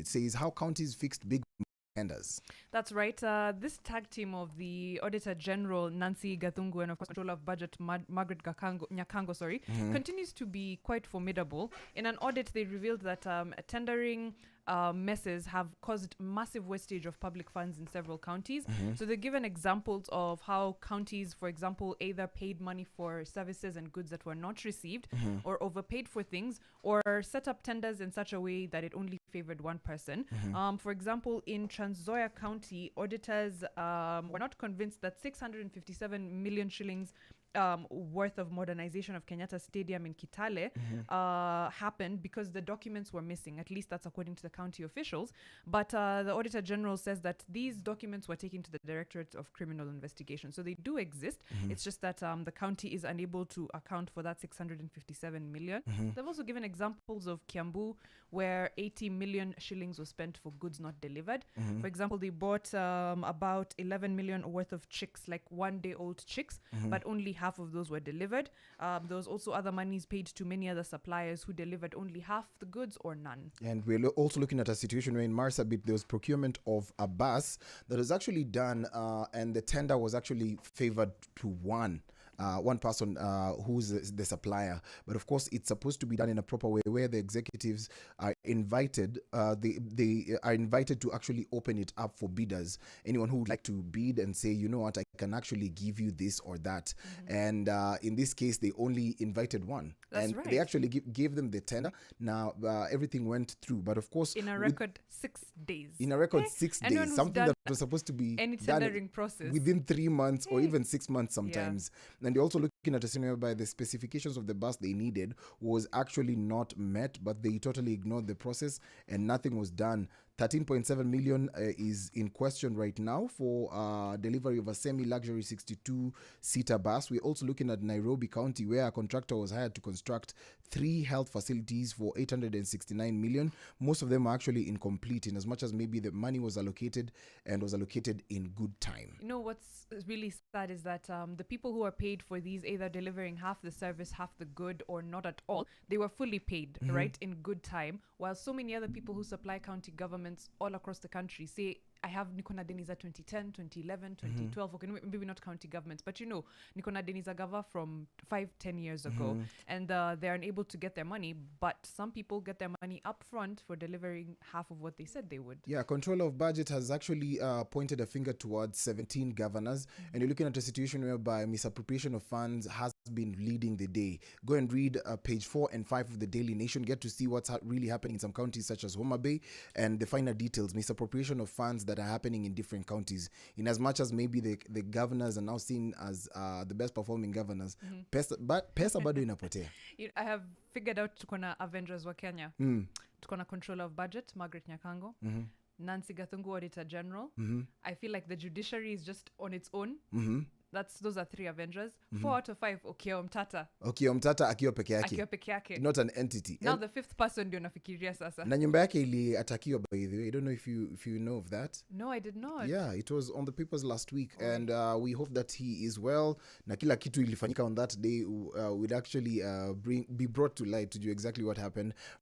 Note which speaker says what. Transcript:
Speaker 1: says how counties fixed big tenders.
Speaker 2: That's right. This tag team of the Auditor General Nancy Gathungu and of course Controller of Budget Margaret Nyakango, continues to be quite formidable. In an audit, they revealed that tendering messes have caused massive wastage of public funds in several counties. So they're given examples of how counties, for example, either paid money for services and goods that were not received, or overpaid for things, or set up tenders in such a way that it only favored one person. For example, in Trans Nzoia County, auditors were not convinced that 657 million shillings worth of modernization of Kenyatta Stadium in Kitale happened because the documents were missing. At least that's according to the county officials. But the Auditor General says that these documents were taken to the Directorate of Criminal Investigation. So they do exist. It's just that the county is unable to account for that 657 million. They've also given examples of Kiambu, where 80 million shillings was spent for goods not delivered. For example, they bought about 11 million worth of chicks, like one-day-old chicks, but only half of those were delivered. There was also other monies paid to many other suppliers who delivered only half the goods or none.
Speaker 1: And we're also looking at a situation where in Marsabit there was procurement of a bus that was actually done and the tender was actually favored to one person who's the supplier. But of course, it's supposed to be done in a proper way where the executives are invited. They are invited to actually open it up for bidders. Anyone who would like to bid and say, you know what, I can actually give you this or that. And in this case, they only invited one.
Speaker 2: That's
Speaker 1: and
Speaker 2: right.
Speaker 1: They actually gave them the tender. Now, everything went through. But of course,
Speaker 2: in a record 6 days.
Speaker 1: In a record 6 days. Something that was supposed to be
Speaker 2: any
Speaker 1: done
Speaker 2: tendering process
Speaker 1: within 3 months or even 6 months sometimes. And they're also looking at a scenario whereby the specifications of the bus they needed was actually not met, but they totally ignored the process and nothing was done. 13.7 million is in question right now for delivery of a semi-luxury 62-seater bus. We're also looking at Nairobi County, where a contractor was hired to construct 3 health facilities for 869 million. Most of them are actually incomplete, in as much as maybe the money was allocated and was allocated in good time.
Speaker 2: You know what's really sad is that the people who are paid for these, either delivering half the service, half the good, or not at all, they were fully paid, right, in good time, while so many other people who supply county governments all across the country say, I have Nikona Deniza 2010, 2011, 2012. Okay, maybe not county governments, but you know, Nikona Deniza Gava from 5-10 years ago, and they're unable to get their money. But some people get their money up front for delivering half of what they said they would.
Speaker 1: Yeah, Controller of Budget has actually pointed a finger towards 17 governors, and you're looking at a situation whereby misappropriation of funds has been leading the day. Go and read page 4 and 5 of the Daily Nation. Get to see what's really happening in some counties such as Homa Bay, and the finer details, misappropriation of funds that are happening in different counties. In as much as maybe the governors are now seen as the best performing governors, pesa bado inapotea.
Speaker 2: I have figured out tuko na Avengers wa Kenya. Tuko na Controller of Budget, Margaret Nyakango. Nancy Gathungu, Auditor General. I feel like the judiciary is just on its own. Those are 3 Avengers. 4 out of 5 Okiya Omtata.
Speaker 1: Okiya Omtata akiwa peke yake. Not an entity.
Speaker 2: Now the 5th person ndio nafikiria sasa.
Speaker 1: Na nyumba yake iliatakiwa, by the way. I don't know if you know of that.
Speaker 2: No, I did not.
Speaker 1: Yeah, it was on the papers last week. And we hope that he is well. Na kila kitu ilifanyika on that day would actually be brought to light to do exactly what happened.